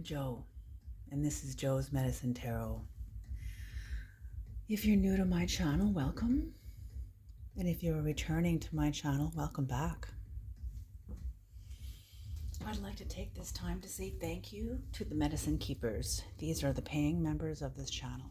Joe, and this is Joe's Medicine Tarot. If you're new to my channel, welcome. And if you're returning to my channel, welcome back. I'd like to take this time to say thank you to the Medicine Keepers. These are the paying members of this channel.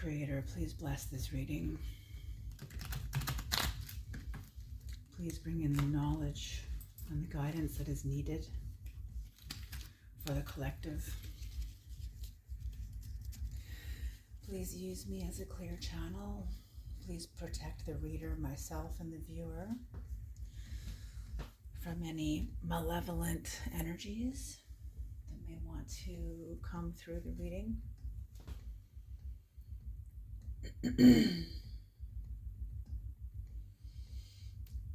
Creator, please bless this reading. Please bring in the knowledge and the guidance that is needed for the collective. Please use me as a clear channel. Please protect the reader, myself, and the viewer from any malevolent energies that may want to come through the reading.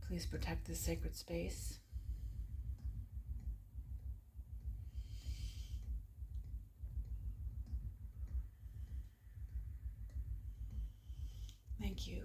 Please protect this sacred space. Thank you.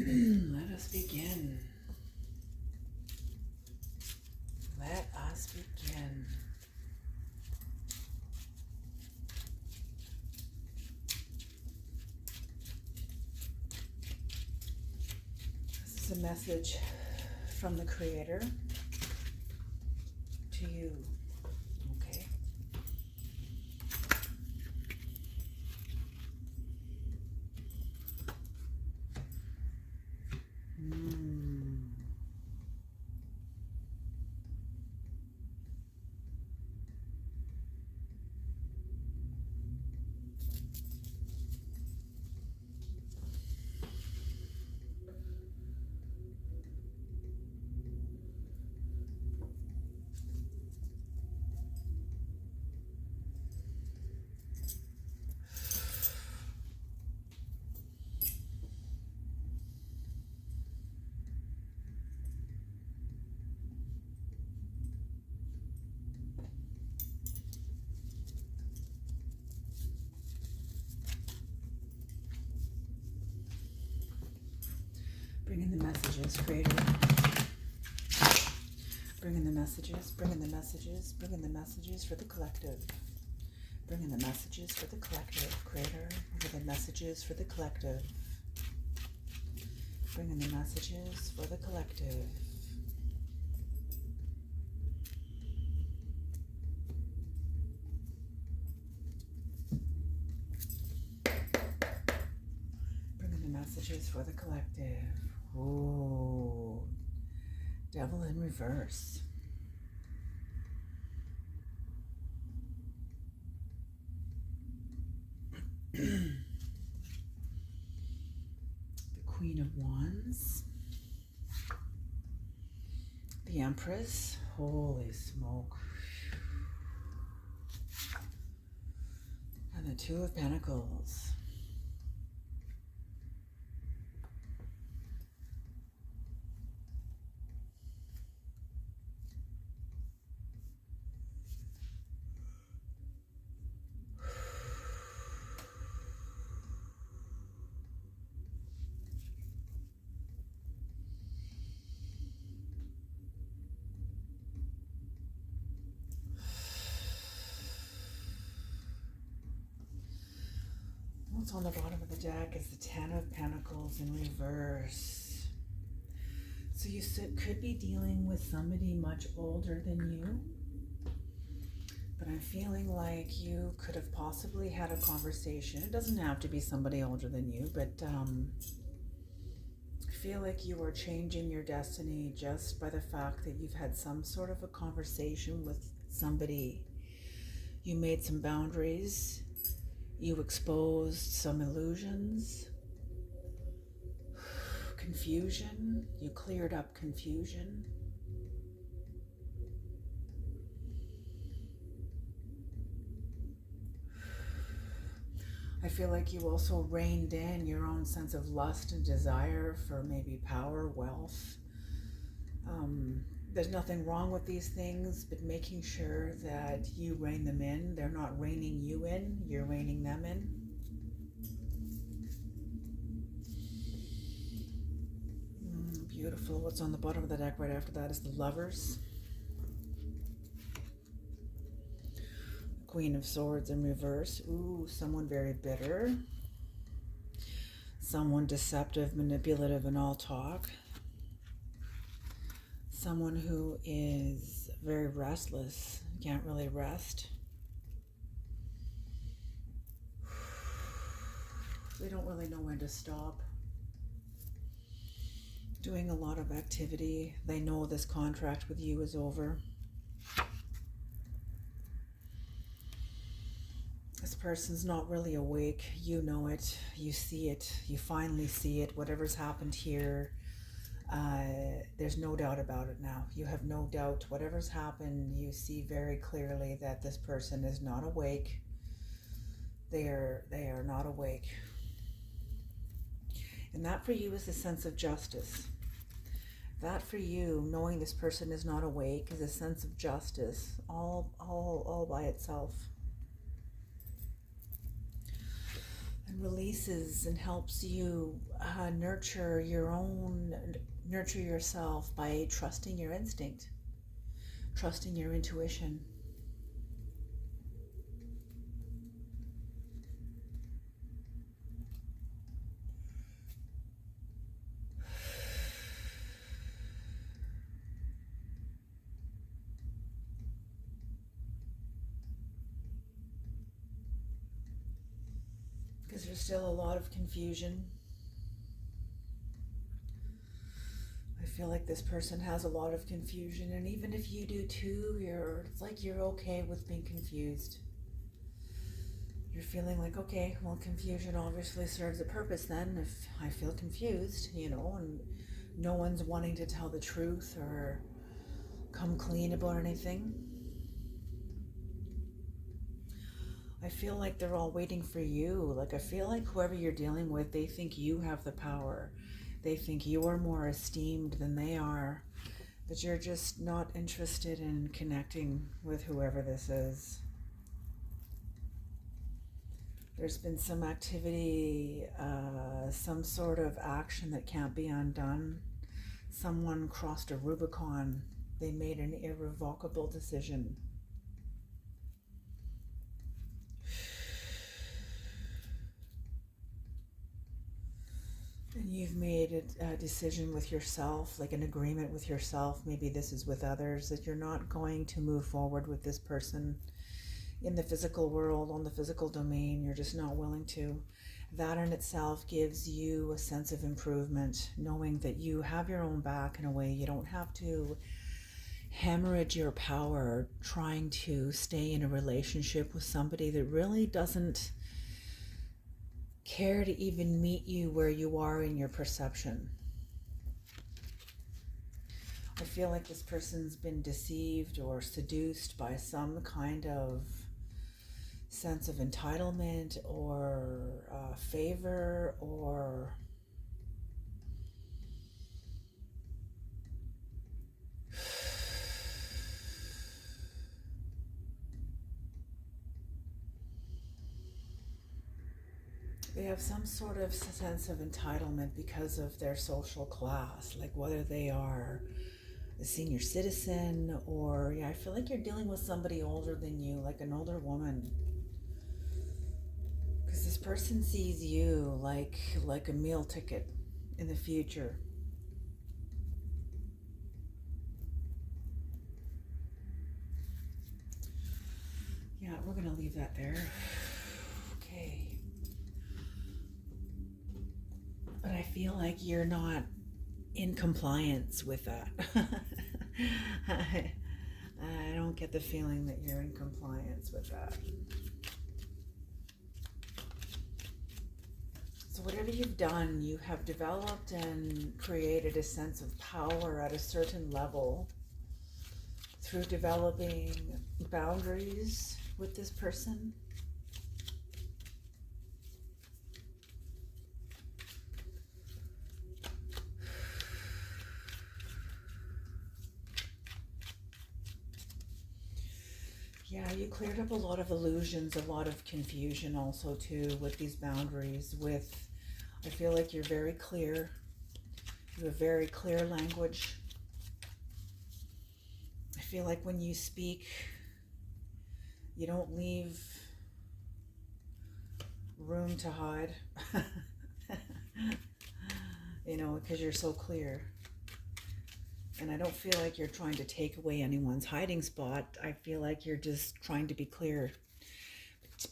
Let us begin. Let us begin. This is a message from the Creator to you. Okay. Bring in the messages, Creator. Bring in the messages, bring in the messages, bring in the messages for the collective. Bring in the messages for the collective, Creator. Bring in the messages for the collective. Bring in the messages for the collective. Bring in the messages for the collective. Ooh, Devil in reverse. The Queen of Wands. The Empress. Holy smoke. And the Two of Pentacles. What's on the bottom of the deck is the Ten of Pentacles in reverse. So you could be dealing with somebody much older than you. But I'm feeling like you could have possibly had a conversation. It doesn't have to be somebody older than you, but I feel like you are changing your destiny just by the fact that you've had some sort of a conversation with somebody. You made some boundaries. You exposed some illusions. Confusion. You cleared up confusion. I feel like you also reined in your own sense of lust and desire for maybe power, wealth. There's nothing wrong with these things, but making sure that you rein them in. They're not reining you in, you're reining them in. Beautiful. What's on the bottom of the deck right after that is the Lovers. Queen of Swords in reverse. Ooh, someone very bitter. Someone deceptive, manipulative, and all talk. Someone who is very restless, can't really rest. They don't really know when to stop. Doing a lot of activity. They know this contract with you is over. This person's not really awake. You know it. You see it. You finally see it. Whatever's happened here, there's no doubt about it now. You have no doubt. Whatever's happened, you see very clearly that this person is not awake. They are not awake. And that for you is a sense of justice. That for you, knowing this person is not awake, is a sense of justice all by itself. And releases and helps you nurture yourself by trusting your instinct, trusting your intuition. Because there's still a lot of confusion. I feel like this person has a lot of confusion, and even if you do too, it's like you're okay with being confused. You're feeling like, okay, well, confusion obviously serves a purpose then if I feel confused, and no one's wanting to tell the truth or come clean about anything. I feel like they're all waiting for you. Like, I feel like whoever you're dealing with, they think you have the power. They think you're more esteemed than they are. But you're just not interested in connecting with whoever this is. There's been some activity, some sort of action that can't be undone. Someone crossed a Rubicon. They made an irrevocable decision. And you've made a decision with yourself, like an agreement with yourself, maybe this is with others, that you're not going to move forward with this person in the physical world, on the physical domain. You're just not willing to. That in itself gives you a sense of improvement, knowing that you have your own back in a way. You don't have to hemorrhage your power trying to stay in a relationship with somebody that really doesn't care to even meet you where you are in your perception. I feel like this person's been deceived or seduced by some kind of sense of entitlement or favor, or they have some sort of sense of entitlement because of their social class, like whether they are a senior citizen or, I feel like you're dealing with somebody older than you, like an older woman. Because this person sees you like a meal ticket in the future. Yeah, we're going to leave that there. Okay. But I feel like you're not in compliance with that. I don't get the feeling that you're in compliance with that. So whatever you've done, you have developed and created a sense of power at a certain level through developing boundaries with this person. Yeah, you cleared up a lot of illusions, a lot of confusion also too with these boundaries. I feel like you're very clear. You have very clear language. I feel like when you speak, you don't leave room to hide, because you're so clear. And I don't feel like you're trying to take away anyone's hiding spot. I feel like you're just trying to be clear.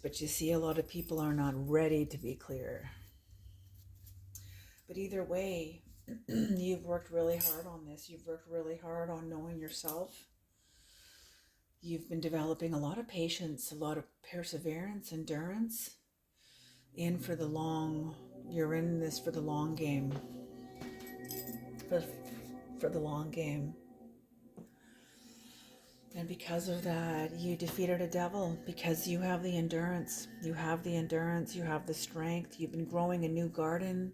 But you see, a lot of people are not ready to be clear. But either way, you've worked really hard on this. You've worked really hard on knowing yourself. You've been developing a lot of patience, a lot of perseverance, endurance. You're in this for the long game. For the long game. And because of that, you defeated a devil, because you have the endurance. You have the endurance, you have the strength. You've been growing a new garden.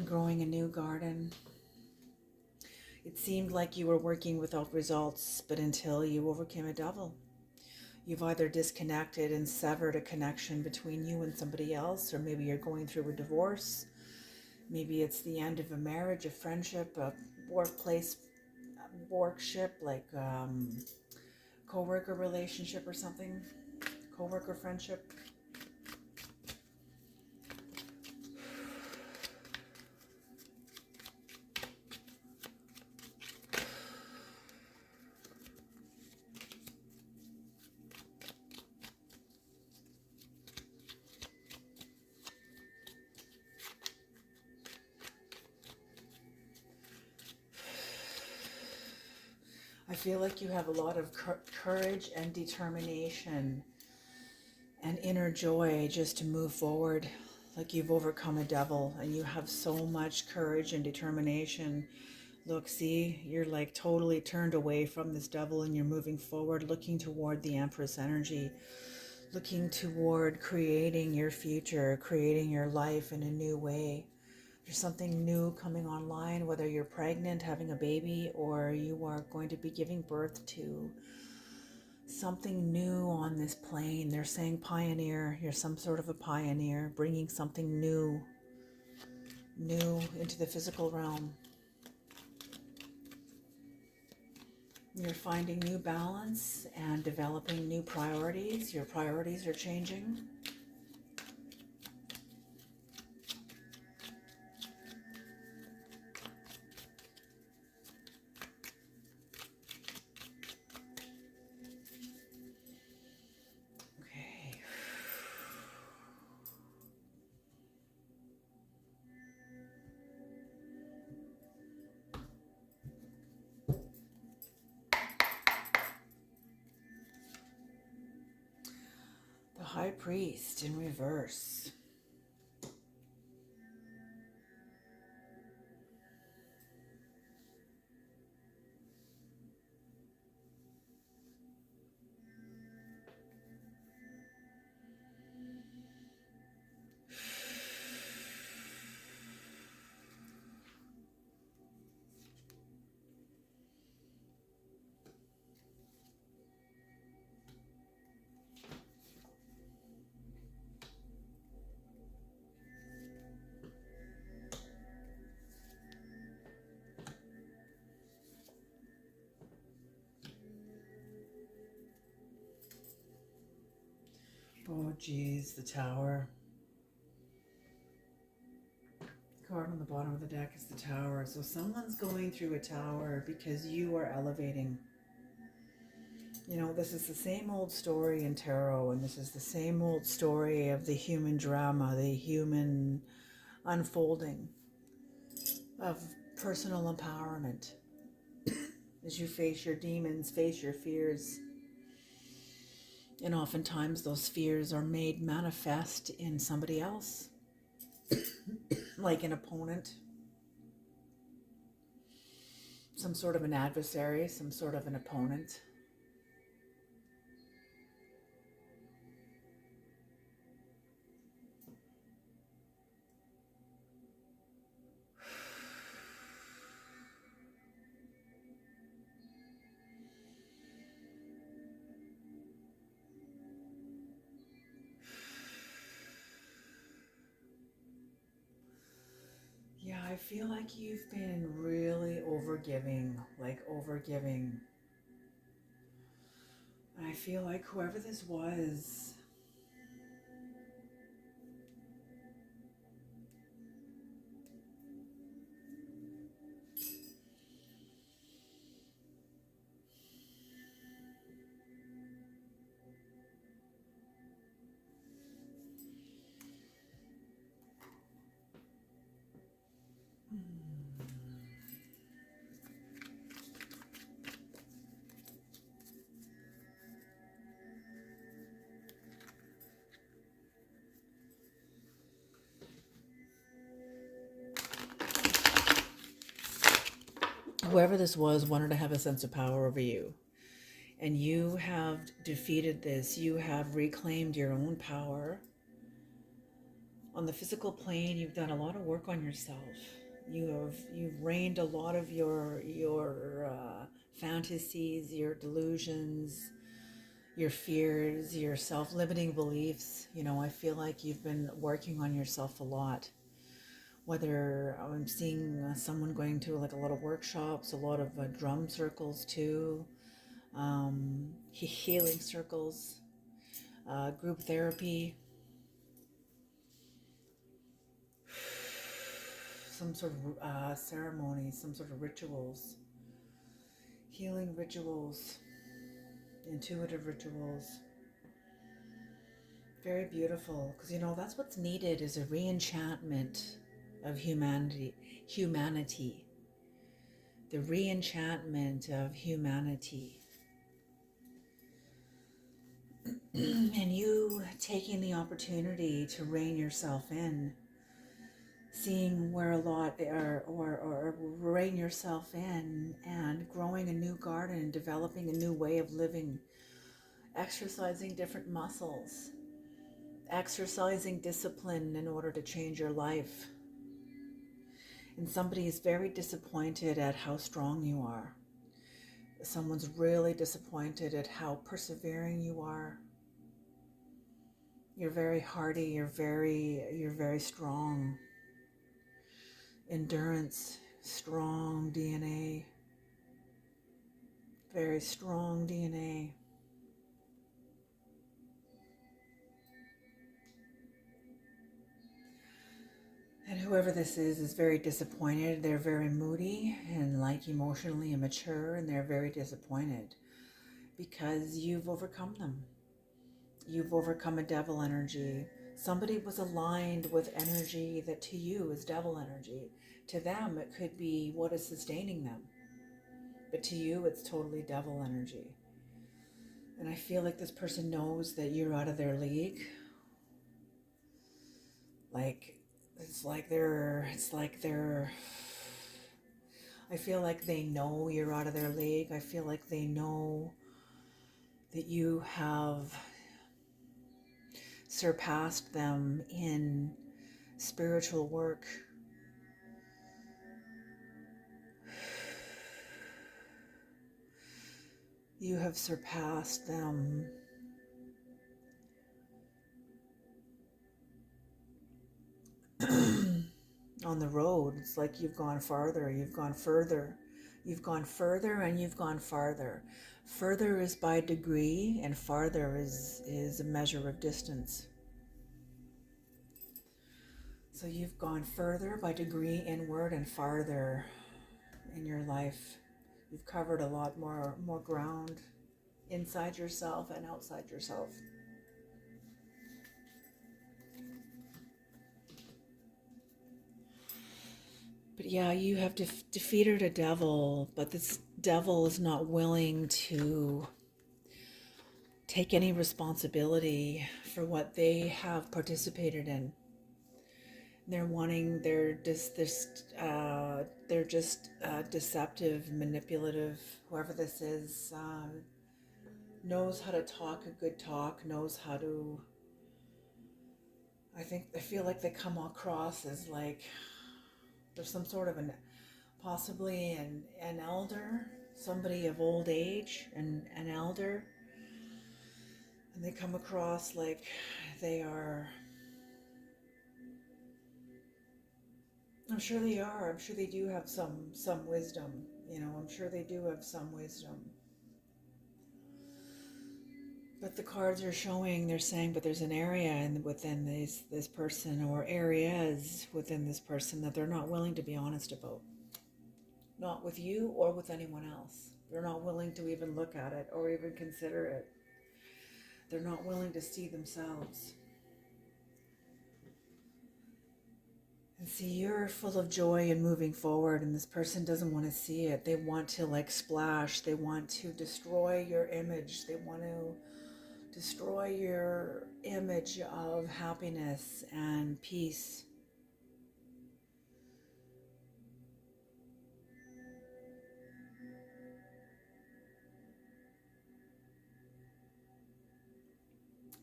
Growing a new garden. It seemed like you were working without results, but until you overcame a devil. You've either disconnected and severed a connection between you and somebody else, or maybe you're going through a divorce. Maybe it's the end of a marriage, a friendship, a workship, like co-worker relationship or something, co-worker friendship. I feel like you have a lot of courage and determination and inner joy just to move forward. Like you've overcome a devil and you have so much courage and determination. Look, see, you're like totally turned away from this devil and you're moving forward, looking toward the Empress energy, looking toward creating your future, creating your life in a new way. There's something new coming online, whether you're pregnant, having a baby, or you are going to be giving birth to something new on this plane. They're saying pioneer. You're some sort of a pioneer, bringing something new into the physical realm. You're finding new balance and developing new priorities. Your priorities are changing. Okay. The High Priest in reverse. Oh, geez, the Tower. The card on the bottom of the deck is the Tower. So someone's going through a tower because you are elevating. You know, this is the same old story in tarot, and this is the same old story of the human drama, the human unfolding of personal empowerment. As you face your demons, face your fears. And oftentimes those fears are made manifest in somebody else, like an opponent, some sort of an adversary, some sort of an opponent. Yeah, I feel like you've been really overgiving, And I feel like whoever this was, whoever this was wanted to have a sense of power over you. And you have defeated this. You have reclaimed your own power. On the physical plane, you've done a lot of work on yourself. You've reigned a lot of your fantasies, your delusions, your fears, your self-limiting beliefs. You know, I feel like you've been working on yourself a lot. Whether I'm seeing someone going to like a lot of workshops, a lot of drum circles too, healing circles, group therapy, some sort of ceremonies, some sort of rituals, healing rituals, intuitive rituals. Very beautiful, because you know that's what's needed is a re-enchantment of humanity, the re-enchantment of humanity. And you taking the opportunity to rein yourself in, seeing where a lot are, or rein yourself in and growing a new garden, developing a new way of living, exercising different muscles, exercising discipline in order to change your life. And somebody is very disappointed at how strong you are. Someone's really disappointed at how persevering you are. You're very hardy, you're very strong. Endurance, strong DNA. Very strong DNA. And whoever this is very disappointed. They're very moody and like emotionally immature, and they're very disappointed because you've overcome them. You've overcome a devil energy. Somebody was aligned with energy that to you is devil energy. To them, it could be what is sustaining them. But to you, it's totally devil energy. And I feel like this person knows that you're out of their league. It's like they're I feel like they know you're out of their league. I feel like they know that you have surpassed them in spiritual work. You have surpassed them on the road. It's like you've gone farther, you've gone further You've gone further and you've gone farther. Further is by degree, and farther is a measure of distance. So you've gone further by degree inward and farther in your life. You've covered a lot more ground inside yourself and outside yourself. But yeah, you have defeated a devil, but this devil is not willing to take any responsibility for what they have participated in. They're just deceptive, manipulative. Whoever this is knows how to talk a good talk, knows how to. I feel like they come across as like there's some sort of possibly an elder, somebody of old age, an elder, and they come across like they are. I'm sure they are. I'm sure they do have some wisdom. I'm sure they do have some wisdom. But the cards are showing, they're saying, but there's an area within this person, or areas within this person, that they're not willing to be honest about. Not with you or with anyone else. They're not willing to even look at it or even consider it. They're not willing to see themselves. And see, you're full of joy and moving forward, and this person doesn't want to see it. They want to like splash. They want to destroy your image. They want to destroy your image of happiness and peace.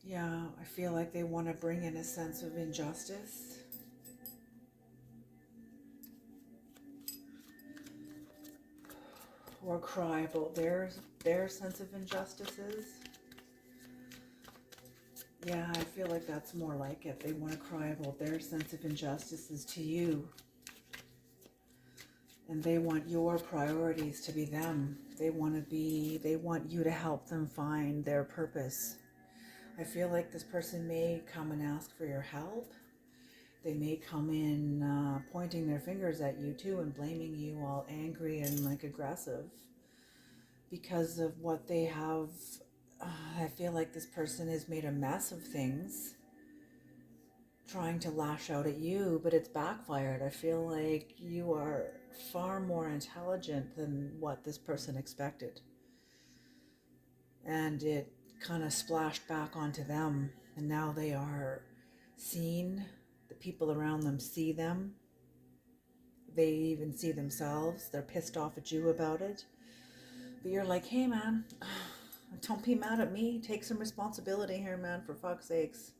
Yeah, I feel like they want to bring in a sense of injustice. Or cry about their sense of injustices. Yeah, I feel like that's more like it. They want to cry about their sense of injustices to you. And they want your priorities to be them. They want you to help them find their purpose. I feel like this person may come and ask for your help. They may come in pointing their fingers at you too and blaming you, all angry and like aggressive because of what they have. I feel like this person has made a mess of things trying to lash out at you, but it's backfired. I feel like you are far more intelligent than what this person expected. And it kind of splashed back onto them, and now they are seen. The people around them see them. They even see themselves. They're pissed off at you about it. But you're like, hey man, don't be mad at me. Take some responsibility here, man, for fuck's sakes.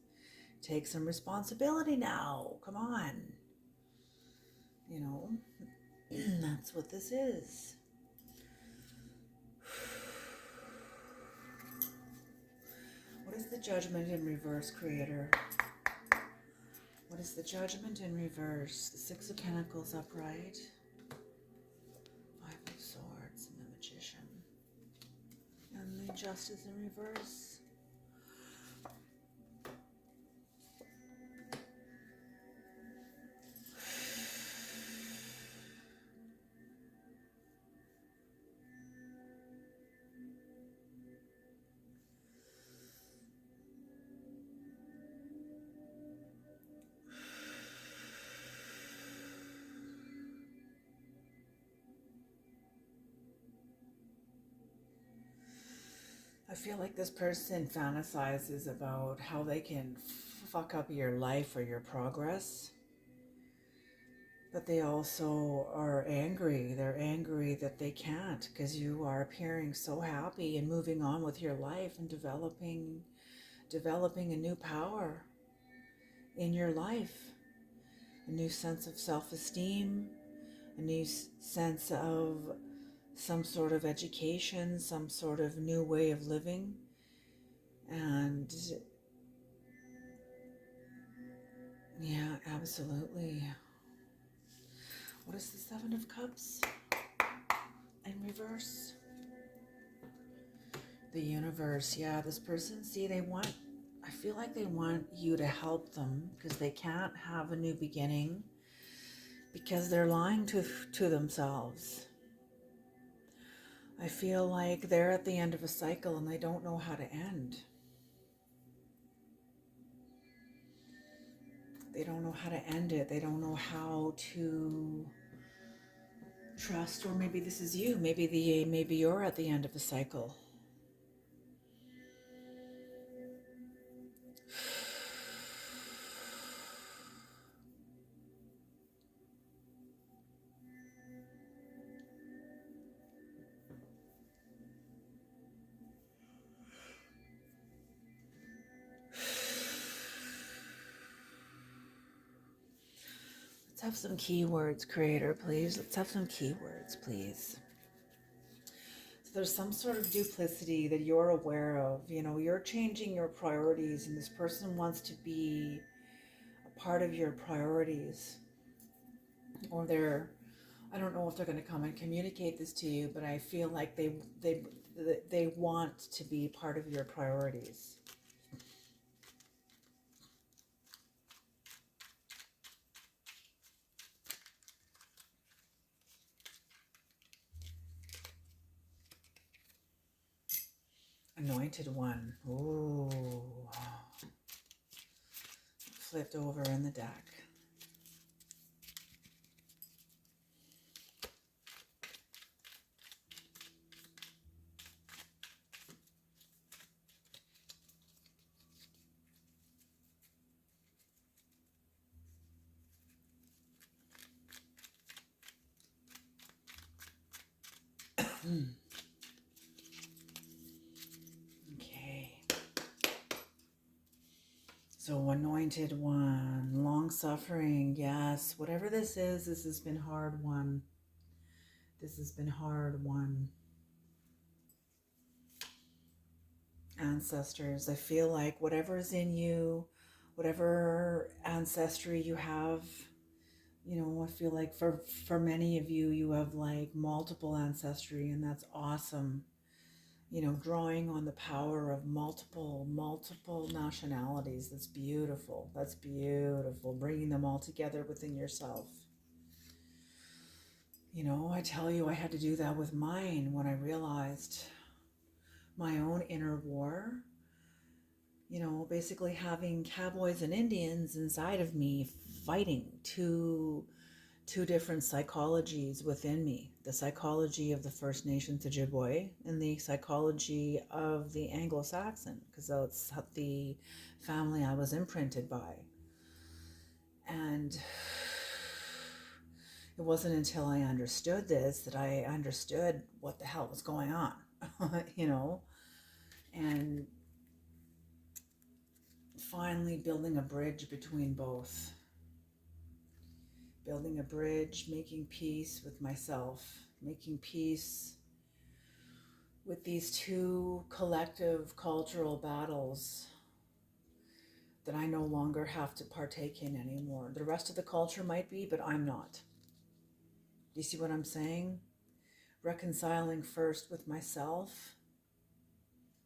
Take some responsibility now. Come on. That's what this is. What is the Judgment in reverse, Creator? What is the Judgment in reverse? The Six of Pentacles upright. Five of Swords and the Magician. And the Justice in reverse. I feel like this person fantasizes about how they can fuck up your life or your progress. But they also are angry. They're angry that they can't, because you are appearing so happy and moving on with your life and developing a new power in your life. A new sense of self-esteem, a new sense of some sort of education, some sort of new way of living. And yeah, absolutely. What is the Seven of Cups? in reverse. The universe, yeah, this person, see, I feel like they want you to help them because they can't have a new beginning because they're lying to themselves. I feel like they're at the end of a cycle and they don't know how to end. They don't know how to end it. They don't know how to trust, or maybe this is you. Maybe you're at the end of a cycle. Let's have some keywords, creator, please. Let's have some keywords, please. So there's some sort of duplicity that you're aware of. You know, you're changing your priorities and this person wants to be a part of your priorities. Or I don't know if they're going to come and communicate this to you, but I feel like they want to be part of your priorities. Anointed one. Ooh. Flipped over in the deck. Okay. So anointed one, long suffering, yes. Whatever this has been hard one. This has been hard one. Ancestors, I feel like whatever's in you, whatever ancestry you have, you know, I feel like for many of you, you have like multiple ancestry, and that's awesome. You know, drawing on the power of multiple nationalities. That's beautiful. That's beautiful. Bringing them all together within yourself. You know, I tell you, I had to do that with mine when I realized my own inner war. You know, basically having cowboys and Indians inside of me fighting two different psychologies within me. The psychology of the First Nations Ojibwe and the psychology of the Anglo-Saxon, because that's the family I was imprinted by. And it wasn't until I understood this that I understood what the hell was going on, you know, and finally building a bridge between both. Building a bridge, making peace with myself, making peace with these two collective cultural battles that I no longer have to partake in anymore. The rest of the culture might be, but I'm not. Do you see what I'm saying? Reconciling first with myself,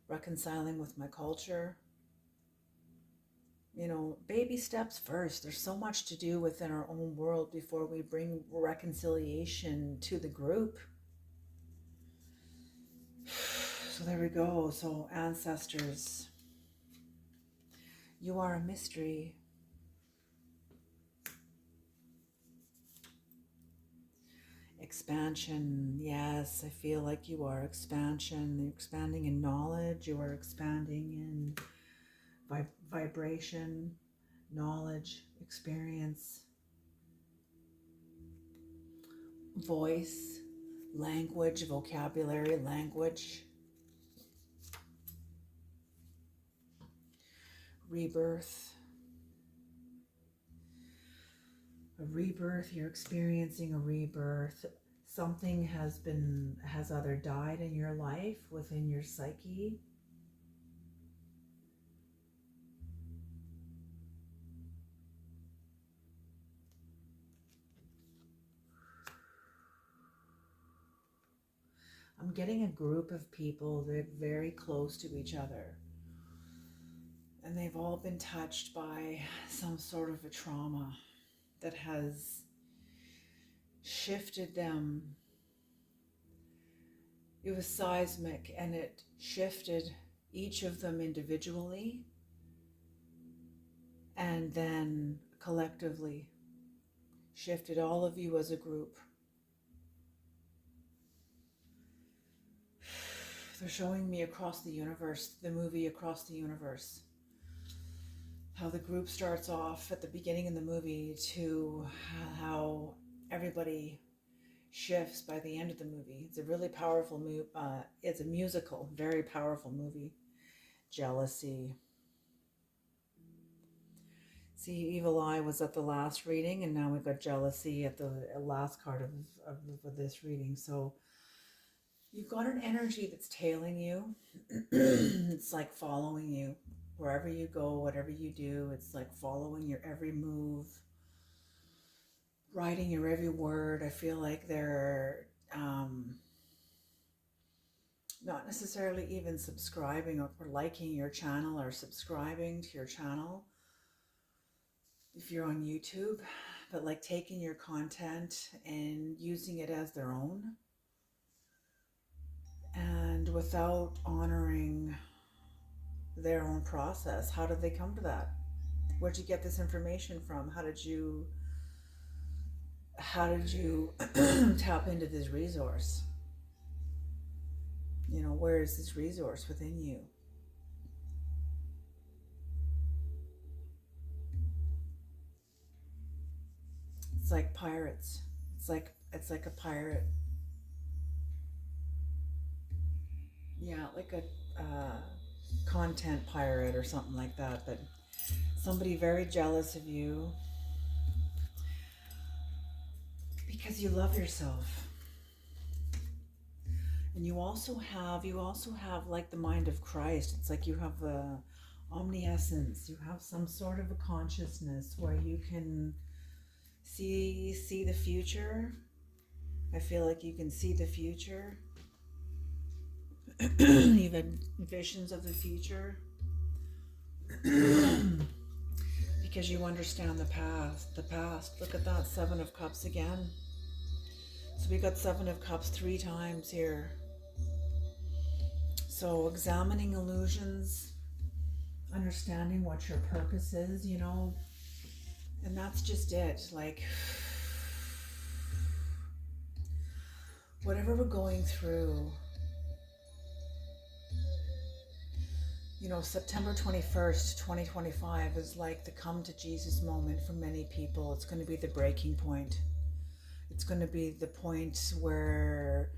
reconciling with my culture. You know, baby steps first. There's so much to do within our own world before we bring reconciliation to the group. So there we go. So ancestors, you are a mystery. Expansion, yes, I feel like you are expansion. You're expanding in knowledge. You are expanding in vibration, knowledge, experience, voice, language, vocabulary, language, rebirth. A rebirth, you're experiencing a rebirth. Something has either died in your life, within your psyche. I'm getting a group of people that are very close to each other. And they've all been touched by some sort of a trauma that has shifted them. It was seismic, and it shifted each of them individually and then collectively shifted all of you as a group. They're showing me Across the Universe, the movie Across the Universe, how the group starts off at the beginning of the movie to how everybody shifts by the end of the movie. It's a really powerful movie. It's a musical, very powerful movie. Jealousy. See, Evil Eye was at the last reading, and now we've got jealousy at the last card of this reading. So you've got an energy that's tailing you. It's like following you. Wherever you go, whatever you do, it's like following your every move, writing your every word. I feel like they're not necessarily even subscribing or liking your channel or subscribing to your channel if you're on YouTube, but like taking your content and using it as their own, and without honoring their own process. How did they come to that? Where'd you get this information from? How did you tap into this resource? You know, where is this resource within you? It's like pirates. It's like a pirate. Yeah, like a content pirate or something like that. But somebody very jealous of you because you love yourself. And you also have like the mind of Christ. It's like you have the omniscience. You have some sort of a consciousness where you can see the future. I feel like you can see the future. You've had visions of the future because you understand the past. Look at that, 7 of Cups again. So we got 7 of Cups 3 times here. So examining illusions, understanding what your purpose is, you know, and that's just it. Like, whatever we're going through, you know, September 21st, 2025 is like the come to Jesus moment for many people. It's going to be the breaking point. It's going to be the point where,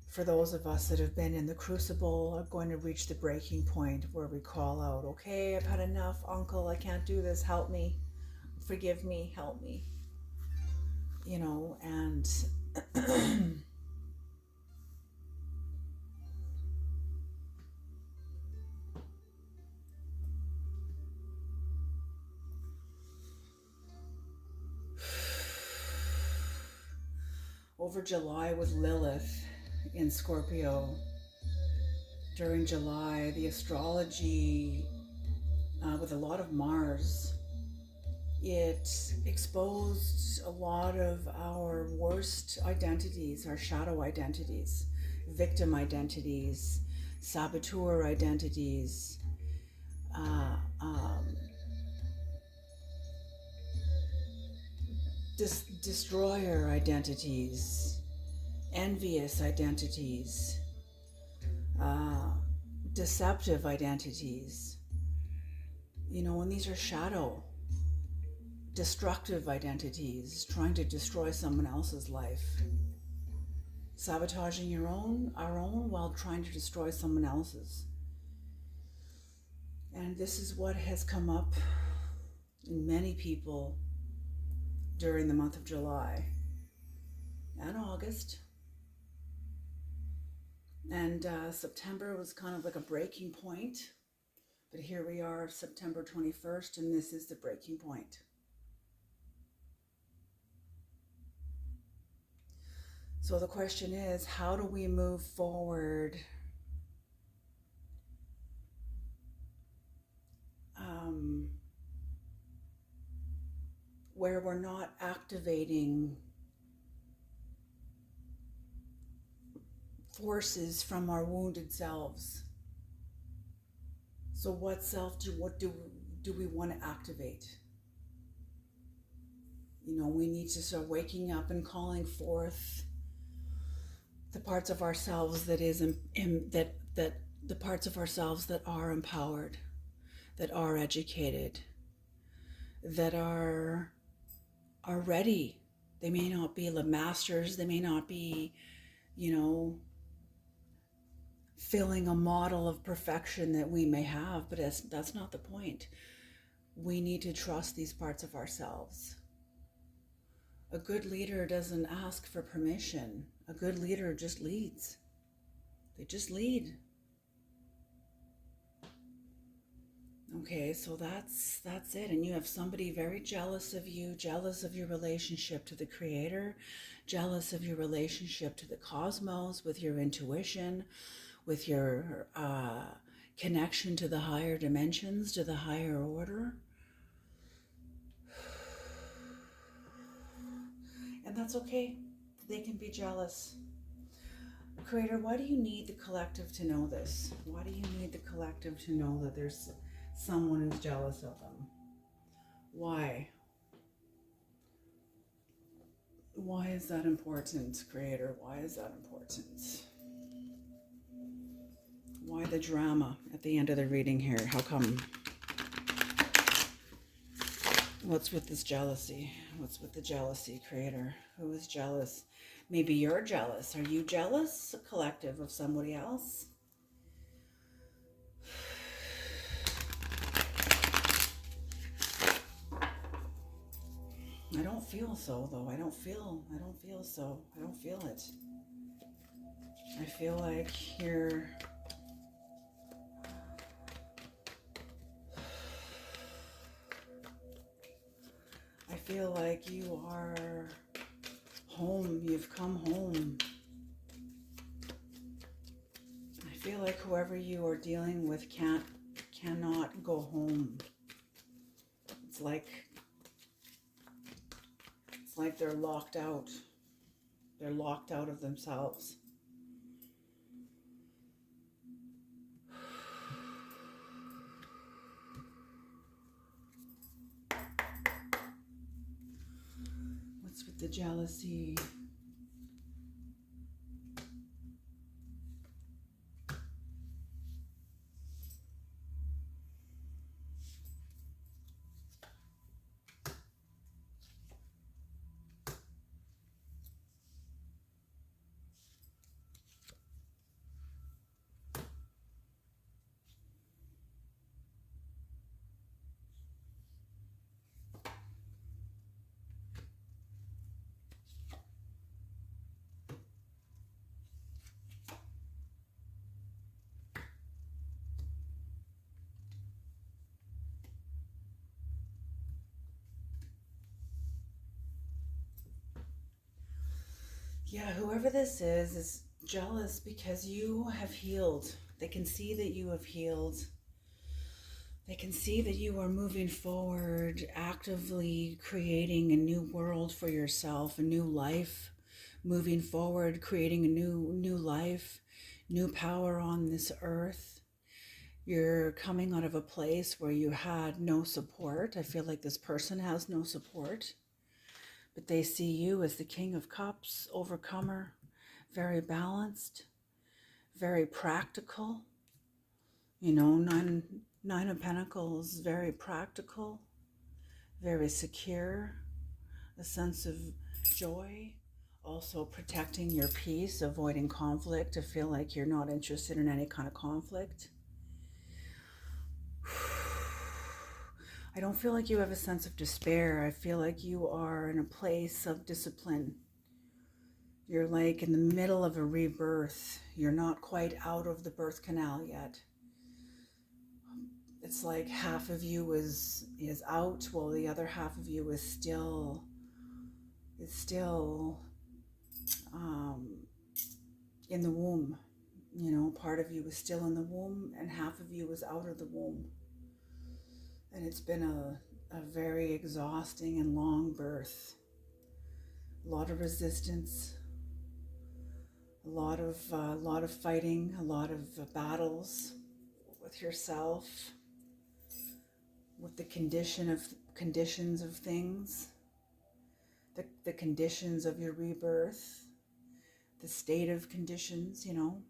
for those of us that have been in the crucible, are going to reach the breaking point where we call out, okay, I've had enough, Uncle, I can't do this, help me, forgive me, help me. You know, and over July with Lilith in Scorpio. During July, the astrology with a lot of Mars, it exposed a lot of our worst identities, our shadow identities, victim identities, saboteur identities, destroyer identities, envious identities, deceptive identities. You know, and these are shadow, destructive identities, trying to destroy someone else's life, sabotaging our own while trying to destroy someone else's. And this is what has come up in many people during the month of July and August. And September was kind of like a breaking point. But here we are, September 21st, and this is the breaking point. So the question is, how do we move forward where we're not activating forces from our wounded selves? So what self do we want to activate? We need to start waking up and calling forth the parts of ourselves that the parts of ourselves that are empowered, that are educated, that are ready. They may not be the masters, they may not be, filling a model of perfection that we may have, but that's not the point. We need to trust these parts of ourselves. A good leader doesn't ask for permission. A good leader just leads. They just lead. Okay, so that's it. And you have somebody very jealous of you, jealous of your relationship to the Creator, jealous of your relationship to the cosmos, with your intuition, with your connection to the higher dimensions, to the higher order. And that's okay. They can be jealous. Creator, why do you need the collective to know this? Why do you need the collective to know that there's someone who's jealous of them? Why? Why is that important, Creator? Why is that important? Why the drama at the end of the reading here? How come? What's with this jealousy? What's with the jealousy, Creator? Who is jealous? Maybe you're jealous. Are you jealous, a collective, of somebody else? I don't feel so, though. I don't feel so. I don't feel it. I feel like you're... I feel like you are home. You've come home. I feel like whoever you are dealing with cannot go home. It's like they're locked out. They're locked out of themselves. What's with the jealousy? Yeah, whoever this is jealous because you have healed. They can see that you have healed. They can see that you are moving forward, actively creating a new world for yourself, a new life, moving forward, creating a new life, new power on this earth. You're coming out of a place where you had no support. I feel like this person has no support. But they see you as the King of Cups, overcomer, very balanced, very practical. Nine of Pentacles, very practical, very secure, a sense of joy, also protecting your peace, avoiding conflict. I feel like you're not interested in any kind of conflict. I don't feel like you have a sense of despair. I feel like you are in a place of discipline. You're like in the middle of a rebirth. You're not quite out of the birth canal yet. It's like half of you is out, while the other half of you is still in the womb. You know, part of you was still in the womb and half of you was out of the womb. And it's been a very exhausting and long birth. A lot of resistance, a lot of fighting, a lot of battles with yourself, with the conditions of things, the conditions of your rebirth, the state of conditions, you know.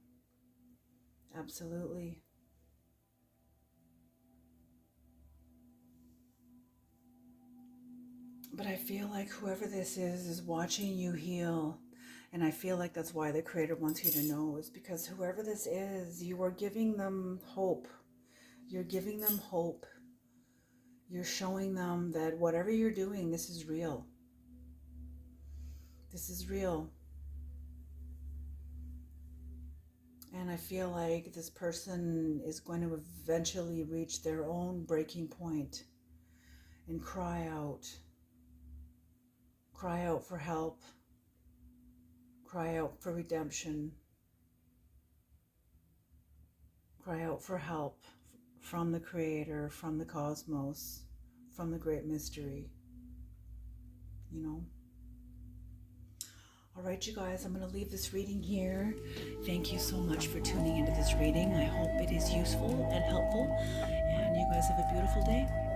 Absolutely. But I feel like whoever this is watching you heal. And I feel like that's why the Creator wants you to know, is because whoever this is, you are giving them hope. You're giving them hope. You're showing them that whatever you're doing, this is real. This is real. And I feel like this person is going to eventually reach their own breaking point and cry out. Cry out for help. Cry out for redemption. Cry out for help from the Creator, from the cosmos, from the great mystery, you know. All right, you guys, I'm going to leave this reading here. Thank you so much for tuning into this reading. I hope it is useful and helpful, and you guys have a beautiful day.